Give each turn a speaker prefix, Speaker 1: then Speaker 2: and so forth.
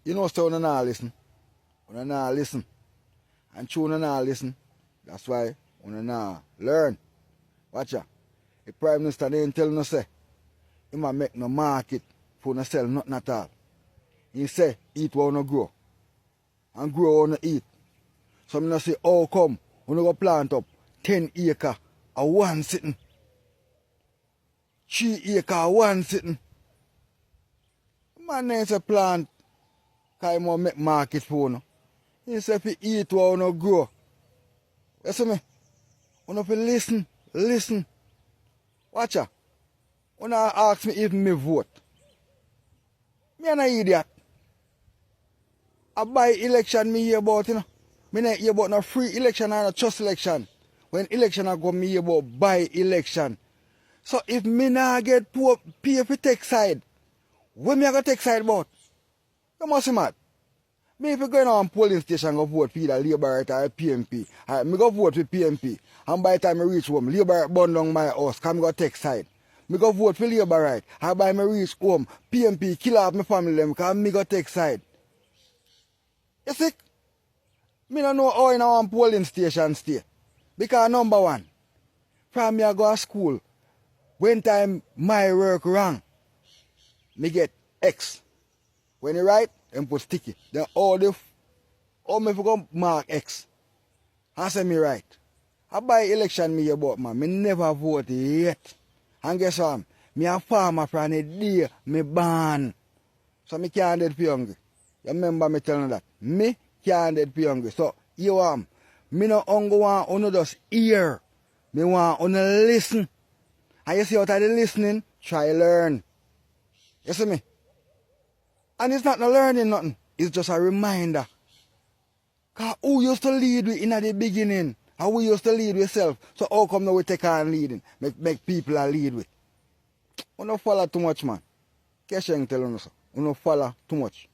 Speaker 1: You know, so you not listen. You not listen. And true, you not listen. That's why you not learn. Watch out. The Prime Minister didn't tell you, say, he might make no market for no sell nothing at all. He say, eat what you grow. And grow what you eat. So I say, how come you go plant up 10 acres of one sitting? 3 acres of one sitting. Man needs a plant because he want make market for you. He say, if you eat what you grow. You see me? You have to listen. Watch out. You not ask me if me vote. Me an idiot. I buy election me hear about, you know. Me not hear about no free election or no trust election. When election I go, me hear about buy election. So if me not get pay for take side, when me I go take side about? You must be mad. Me if you go on polling station go vote for either Labour or PMP, me go vote for PMP. And by the time I reach home, Labour burn down my house, because I go take side. Me go vote for Labour right. And by me reach home, PMP kill off my family them, because me go take side. You see? Me don't know how in our polling station stay. Because number one, from me I go to school, when time my work wrong, me get X. When you write, then put sticky. Then all me go mark X. I say me right. I buy election me about man. Me never vote yet. And guess what? Me a farmer from the day me born. So me can't dead for hungry. You remember me telling you that? Me can't dead for hungry. So you me no hungry want you just hear. Me want you listen. And you see what I listening? Try learn. You see me? And it's not no learning nothing. It's just a reminder. Because who used to lead we in the beginning? And we used to lead ourselves. So how come now we take on leading? Make people lead with. You don't follow too much, man. Keshe tell you so. You don't follow too much.